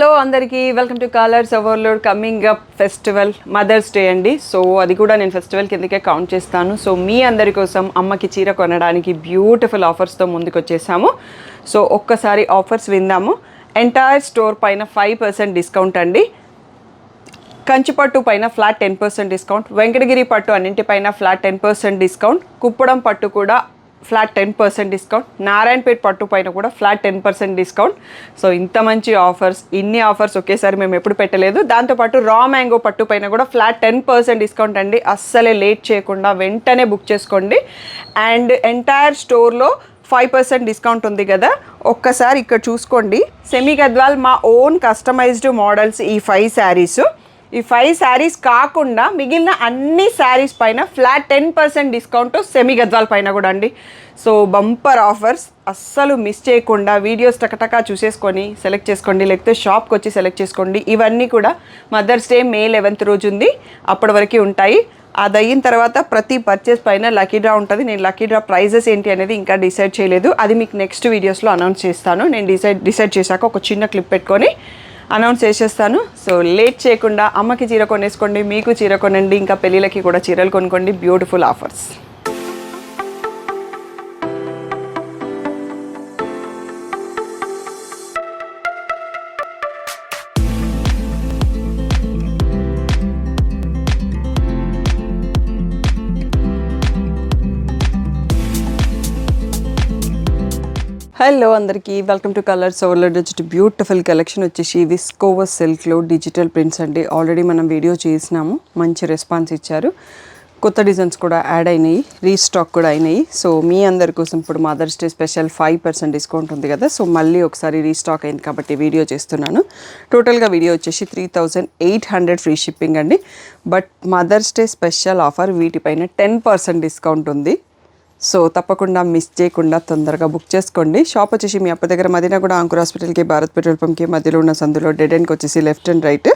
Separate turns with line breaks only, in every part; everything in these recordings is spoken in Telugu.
హలో అందరికీ welcome to colours overload coming up festival mother's day అండి. సో అది కూడా నేను ఫెస్టివల్ కిందకే కౌంట్ చేస్తాను. సో మీ అందరి కోసం అమ్మకి చీర కొనడానికి బ్యూటిఫుల్ ఆఫర్స్తో ముందుకు వచ్చేసాము. సో ఒక్కసారి ఆఫర్స్ విందాము. ఎంటైర్ స్టోర్ పైన 5% డిస్కౌంట్ అండి. కంచిపట్టు పైన ఫ్లాట్ 10% డిస్కౌంట్, వెంకటగిరి పట్టు అన్నింటిపైన ఫ్లాట్ 10% డిస్కౌంట్, కుప్పడం పట్టు కూడా ఫ్లాట్ 10% డిస్కౌంట్, నారాయణపేట్ పట్టు పైన కూడా ఫ్లాట్ 10% డిస్కౌంట్. సో ఇంత మంచి ఆఫర్స్, ఇన్ని ఆఫర్స్ ఒకేసారి మేము ఎప్పుడు పెట్టలేదు. దాంతోపాటు రా మ్యాంగో పట్టు పైన కూడా ఫ్లాట్ 10% డిస్కౌంట్ అండి. అస్సలే లేట్ చేయకుండా వెంటనే బుక్ చేసుకోండి. అండ్ ఎంటైర్ స్టోర్లో 5% డిస్కౌంట్ ఉంది కదా, ఒక్కసారి ఇక్కడ చూసుకోండి. సెమీ గద్వాల్ మా ఓన్ కస్టమైజ్డ్ మోడల్స్ ఈ 5 శారీస్. ఈ 5 శారీస్ కాకుండా మిగిలిన అన్ని శారీస్ పైన ఫ్లాట్ 10% డిస్కౌంట్ సెమీ గద్వాల్ పైన కూడా అండి. సో బంపర్ ఆఫర్స్, అస్సలు మిస్ చేయకుండా వీడియోస్ టకటకా చూసేసుకొని సెలెక్ట్ చేసుకోండి, లేకపోతే షాప్కి వచ్చి సెలెక్ట్ చేసుకోండి. ఇవన్నీ కూడా మదర్స్ డే May 11th రోజు ఉంది, అప్పటి వరకు ఉంటాయి. అది అయిన తర్వాత ప్రతి పర్చేస్ పైన లక్కీ డ్రా ఉంటుంది. నేను లక్కీ డ్రా ప్రైజెస్ ఏంటి అనేది ఇంకా డిసైడ్ చేయలేదు, అది మీకు నెక్స్ట్ వీడియోస్లో అనౌన్స్ చేస్తాను. నేను డిసైడ్ చేశాక ఒక చిన్న క్లిప్ పెట్టుకొని అనౌన్స్ చేసేస్తాను. సో లేట్ చేయకుండా అమ్మకి చీర కొనేసుకోండి, మీకు చీర కొనండి, ఇంకా పెళ్ళిళ్ళకి కూడా చీరలు కొనుక్కోండి. Beautiful offers. హలో అందరికీ welcome to colours overload. Beautiful collection వచ్చేసి విస్కోవస్ సిల్క్లో డిజిటల్ ప్రింట్స్ అండి. ఆల్రెడీ మనం వీడియో చేసినాము, మంచి రెస్పాన్స్ ఇచ్చారు. కొత్త డిజైన్స్ కూడా యాడ్ అయినాయి, రీస్టాక్ కూడా అయినాయి. సో మీ అందరి కోసం ఇప్పుడు మదర్స్ డే స్పెషల్ 5% డిస్కౌంట్ ఉంది కదా, సో మళ్ళీ ఒకసారి రీస్టాక్ అయింది కాబట్టి వీడియో చేస్తున్నాను. టోటల్గా వీడియో వచ్చేసి 3800 ఫ్రీ షిప్పింగ్ అండి. But mother's day special offer వీటిపైన 10% డిస్కౌంట్ ఉంది. సో తప్పకుండా మిస్ చేయకుండా తొందరగా బుక్ చేసుకోండి. షాప్ వచ్చేసి మీ అప్ప దగ్గర మదీనా కూడా అంకుర్ హాస్పిటల్కి, భారత్ పెట్రోల్ పంప్కి మధ్యలో ఉన్న సందులో డెడ్ ఎండ్కి వచ్చేసి లెఫ్ట్ అండ్ రైట్.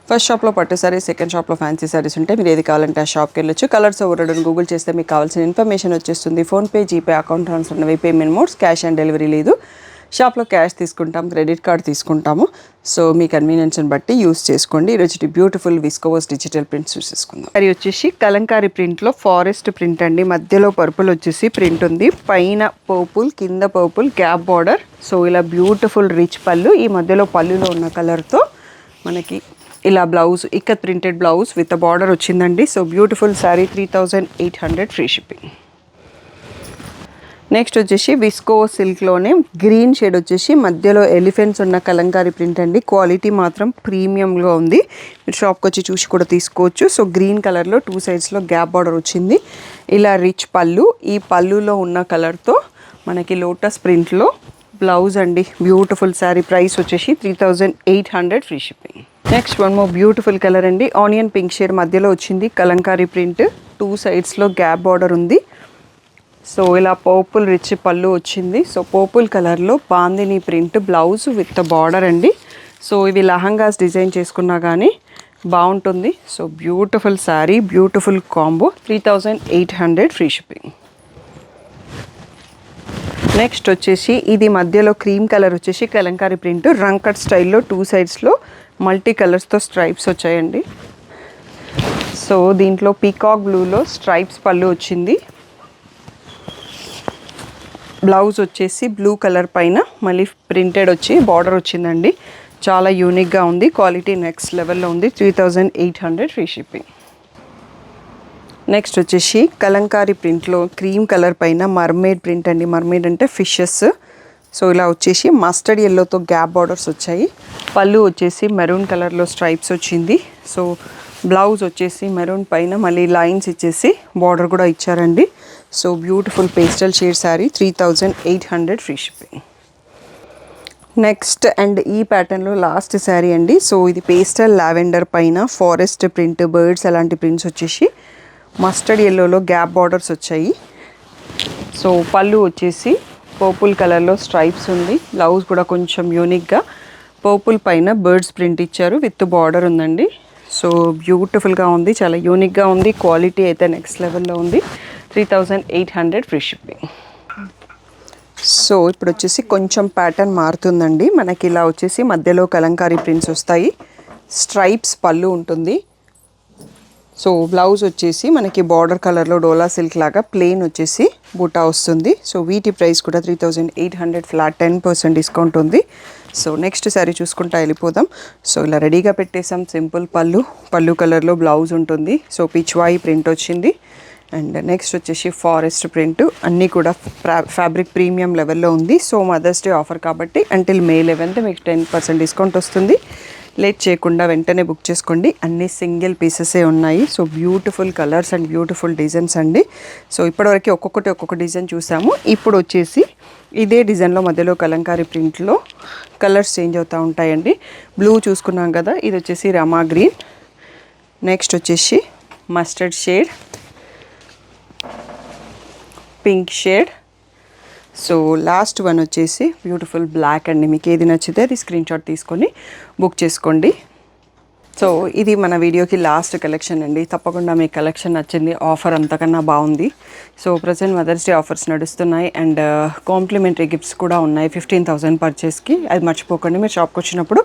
ఫస్ట్ షాప్లో పట్టు సారీస్, సెకండ్ షాప్లో ఫ్యాన్సీ సారీస్ ఉంటాయి. మీరు ఏది కావాలంటే ఆ షాప్కి వెళ్ళొచ్చు. కలర్స్ ఓవర్లోడ్ గూగుల్ చేస్తే మీకు కావాల్సిన ఇన్ఫర్మేషన్ వచ్చేస్తుంది. ఫోన్పే, జీపే, అకౌంట్ ట్రాన్స్ఫర్ ఉన్నవి, payment modes, cash on delivery లేదు. షాప్లో క్యాష్ తీసుకుంటాం, క్రెడిట్ కార్డ్ తీసుకుంటాము. సో మీ కన్వీనియన్స్ని బట్టి యూస్ చేసుకోండి. ఈరోజు బ్యూటిఫుల్ విస్కోవస్ డిజిటల్ ప్రింట్స్ చూసేసుకుందాం. అది వచ్చేసి కలంకారీ ప్రింట్లో ఫారెస్ట్ ప్రింట్ అండి. మధ్యలో పర్పుల్ వచ్చేసి ప్రింట్ ఉంది, పైన పర్పుల్, కింద పర్పుల్, గ్యాప్ బార్డర్. సో ఇలా బ్యూటిఫుల్ రిచ్ పళ్ళు, ఈ మధ్యలో పళ్ళులో ఉన్న కలర్తో మనకి ఇలా blouse, ikat printed blouse with border వచ్చిందండి. So beautiful sari, 3800 free shipping. Next వచ్చేసి విస్కో సిల్క్లోనే గ్రీన్ షేడ్ వచ్చేసి మధ్యలో ఎలిఫెంట్స్ ఉన్న కలంకారీ ప్రింట్ అండి. క్వాలిటీ మాత్రం ప్రీమియంగా ఉంది, మీరు షాప్కి వచ్చి చూసి కూడా తీసుకోవచ్చు. సో గ్రీన్ కలర్లో 2 సైడ్స్లో గ్యాప్ బార్డర్ వచ్చింది. ఇలా రిచ్ పళ్ళు, ఈ పళ్ళులో ఉన్న కలర్తో మనకి లోటస్ ప్రింట్లో బ్లౌజ్ అండి. బ్యూటిఫుల్ శారీ, ప్రైస్ వచ్చేసి 3800 free shipping. Next one more beautiful colour అండి. ఆనియన్ పింక్ షేడ్ మధ్యలో వచ్చింది కలంకారీ ప్రింట్, 2 సైడ్స్లో గ్యాప్ బార్డర్ ఉంది. సో ఇలా పర్పుల్ రిచ్ పళ్ళు వచ్చింది. సో పర్పుల్ కలర్లో bandhani print blouse with border అండి. సో ఇవి లహంగాస్ డిజైన్ చేసుకున్నా కానీ బాగుంటుంది. So beautiful sari, beautiful combo, 3800 free shipping. Next వచ్చేసి ఇది మధ్యలో క్రీమ్ కలర్ వచ్చేసి కలంకారీ ప్రింట్, రంగ్ కట్ స్టైల్లో 2 సైడ్స్లో మల్టీ కలర్స్తో స్ట్రైప్స్ వచ్చాయండి. సో దీంట్లో పీకాక్ బ్లూలో స్ట్రైప్స్ పళ్ళు వచ్చింది. బ్లౌజ్ వచ్చేసి బ్లూ కలర్ పైన మళ్ళీ ప్రింటెడ్ వచ్చి బార్డర్ వచ్చిందండి. చాలా యూనిక్గా ఉంది, క్వాలిటీ నెక్స్ట్ లెవెల్లో ఉంది. 3800 ఫ్రీ షిప్పింగ్. నెక్స్ట్ వచ్చేసి కలంకారీ ప్రింట్లో క్రీమ్ కలర్ పైన మర్మేడ్ ప్రింట్ అండి. మర్మేడ్ అంటే ఫిషెస్. సో ఇలా వచ్చేసి మస్టర్డ్ ఎల్లోతో గ్యాప్ బార్డర్స్ వచ్చాయి. పళ్ళు వచ్చేసి మెరూన్ కలర్లో స్ట్రైప్స్ వచ్చింది. సో బ్లౌజ్ వచ్చేసి మెరూన్ పైన మళ్ళీ లైన్స్ ఇచ్చేసి బార్డర్ కూడా ఇచ్చారండి. So beautiful pastel shade sari, 3800 free shipping. Next and ఈ ప్యాటర్న్లో లాస్ట్ శారీ అండి. సో ఇది పేస్టల్ లావెండర్ పైన ఫారెస్ట్ ప్రింట్, బర్డ్స్ అలాంటి ప్రింట్స్ వచ్చేసి మస్టర్డ్ ఎల్లోలో గ్యాప్ బార్డర్స్ వచ్చాయి. సో పళ్ళు వచ్చేసి పర్పుల్ కలర్లో స్ట్రైప్స్ ఉంది. బ్లౌజ్ కూడా కొంచెం యూనిక్గా పర్పుల్ పైన బర్డ్స్ ప్రింట్ ఇచ్చారు విత్ బార్డర్ ఉందండి. సో బ్యూటిఫుల్గా ఉంది, చాలా యూనిక్గా ఉంది, క్వాలిటీ అయితే నెక్స్ట్ లెవెల్లో ఉంది. 3800 ఫ్రీ షిప్పింగ్. సో ఇప్పుడు వచ్చేసి కొంచెం ప్యాటర్న్ మారుతుందండి. మనకి ఇలా వచ్చేసి మధ్యలో కలంకారీ ప్రింట్స్ వస్తాయి, స్ట్రైప్స్ పళ్ళు ఉంటుంది. సో బ్లౌజ్ వచ్చేసి మనకి బార్డర్ కలర్లో డోలా సిల్క్ లాగా ప్లెయిన్ వచ్చేసి బూటా వస్తుంది. సో వీటి ప్రైస్ కూడా 3800 ఫ్లాట్ 10% డిస్కౌంట్ ఉంది. సో నెక్స్ట్ శారీ చూసుకుంటా వెళ్ళిపోదాం. సో ఇలా రెడీగా పెట్టేసాం. సింపుల్ పళ్ళు కలర్లో బ్లౌజ్ ఉంటుంది. సో పిచ్వాయి ప్రింట్ వచ్చింది. అండ్ నెక్స్ట్ వచ్చేసి ఫారెస్ట్ ప్రింట్, అన్నీ కూడా ఫ్యాబ్రిక్ ప్రీమియం లెవెల్లో ఉంది. సో మదర్స్ డే ఆఫర్ కాబట్టి అంటిల్ May 11th మీకు 10% డిస్కౌంట్ వస్తుంది. లేట్ చేయకుండా వెంటనే బుక్ చేసుకోండి. అన్ని సింగిల్ పీసెసే ఉన్నాయి. So beautiful colours and beautiful designs అండి. సో ఇప్పటివరకు ఒక్కొక్క డిజైన్ చూసాము. ఇప్పుడు వచ్చేసి ఇదే డిజైన్లో మధ్యలో కలంకారీ ప్రింట్లో కలర్స్ చేంజ్ అవుతూ ఉంటాయండి. బ్లూ చూసుకున్నాం కదా, ఇది వచ్చేసి రమా గ్రీన్, నెక్స్ట్ వచ్చేసి mustard shade, pink shade. So last one వచ్చేసి బ్యూటిఫుల్ బ్లాక్ అండి. మీకు ఏది నచ్చితే అది స్క్రీన్ షాట్ తీసుకొని బుక్ చేసుకోండి. సో ఇది మన వీడియోకి లాస్ట్ కలెక్షన్ అండి. తప్పకుండా మీకు కలెక్షన్ నచ్చింది. ఆఫర్ అంతకన్నా బాగుంది. So present mother's day offers నడుస్తున్నాయి అండ్ కాంప్లిమెంటరీ గిఫ్ట్స్ కూడా ఉన్నాయి 15,000 పర్చేస్కి. అది మర్చిపోకండి. మీరు షాప్కి వచ్చినప్పుడు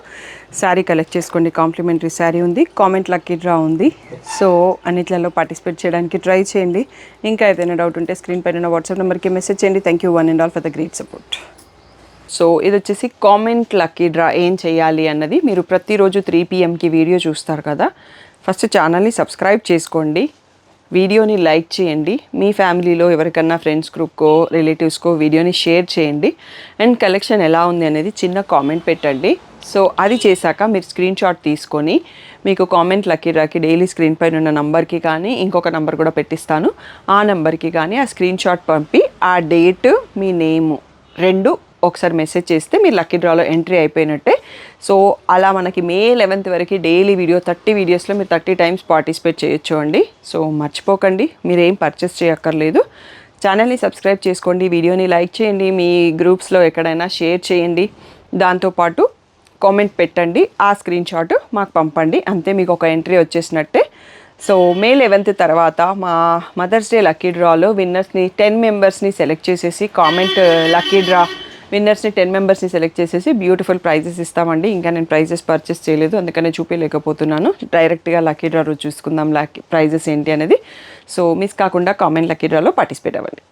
శారీ కలెక్ట్ చేసుకోండి. కాంప్లిమెంటరీ శారీ ఉంది, కామెంట్ లక్కీ డ్రా ఉంది. సో అన్నిట్లలో పార్టిసిపేట్ చేయడానికి ట్రై చేయండి. ఇంకా ఏదైనా డౌట్ ఉంటే స్క్రీన్ పైన వాట్సాప్ నెంబర్కి మెసేజ్ చేయండి. Thank you one and all for the great support. So ఇది వచ్చేసి కామెంట్ లక్కీ డ్రా ఏం చేయాలి అన్నది మీరు ప్రతిరోజు 3 PMకి వీడియో చూస్తారు కదా. ఫస్ట్ ఛానల్ని సబ్స్క్రైబ్ చేసుకోండి, వీడియోని లైక్ చేయండి, మీ ఫ్యామిలీలో ఎవరికన్నా ఫ్రెండ్స్ గ్రూప్కో రిలేటివ్స్కో వీడియోని షేర్ చేయండి అండ్ కలెక్షన్ ఎలా ఉంది అనేది చిన్న కామెంట్ పెట్టండి. సో అది చేశాక మీరు స్క్రీన్ షాట్ తీసుకొని మీకు కామెంట్ లక్కీ డ్రాకి డైలీ స్క్రీన్ పైన ఉన్న నంబర్కి కానీ ఇంకొక నంబర్ కూడా పెట్టిస్తాను, ఆ నెంబర్కి కానీ ఆ స్క్రీన్ షాట్ పంపి ఆ డేట్ మీ నేము 2 ఒకసారి మెసేజ్ చేస్తే మీరు లక్కీ డ్రాలో ఎంట్రీ అయిపోయినట్టే. సో అలా మనకి May 11th వరకు డైలీ వీడియో 30 వీడియోస్లో మీరు 30 టైమ్స్ పార్టిసిపేట్ చేయొచ్చు అండి. సో మర్చిపోకండి, మీరేం పర్చేస్ చేయక్కర్లేదు. ఛానల్ని సబ్స్క్రైబ్ చేసుకోండి, వీడియోని లైక్ చేయండి, మీ గ్రూప్స్లో ఎక్కడైనా షేర్ చేయండి, దాంతోపాటు కామెంట్ పెట్టండి, ఆ స్క్రీన్ షాట్ మాకు పంపండి. అంతే, మీకు ఒక ఎంట్రీ వచ్చేసినట్టే. సో May 11th తర్వాత మా మదర్స్ డే లక్కీ డ్రాలో విన్నర్స్ని 10 మెంబర్స్ని సెలెక్ట్ చేసేసి కామెంట్ లక్కీ డ్రా విన్నర్స్ని 10 మెంబర్స్ని సెలెక్ట్ చేసేసి బ్యూటిఫుల్ ప్రైజెస్ ఇస్తామండి. ఇంకా నేను ప్రైజెస్ పర్చేస్ చేయలేదు, అందుకనే చూపించలేకపోతున్నాను. డైరెక్ట్గా లక్కీ డ్రా రోజు చూసుకుందాం ప్రైజెస్ ఏంటి అనేది. సో మిస్ కాకుండా కామెంట్ లక్కీ డ్రాలో పార్టిసిపేట్ అవ్వండి.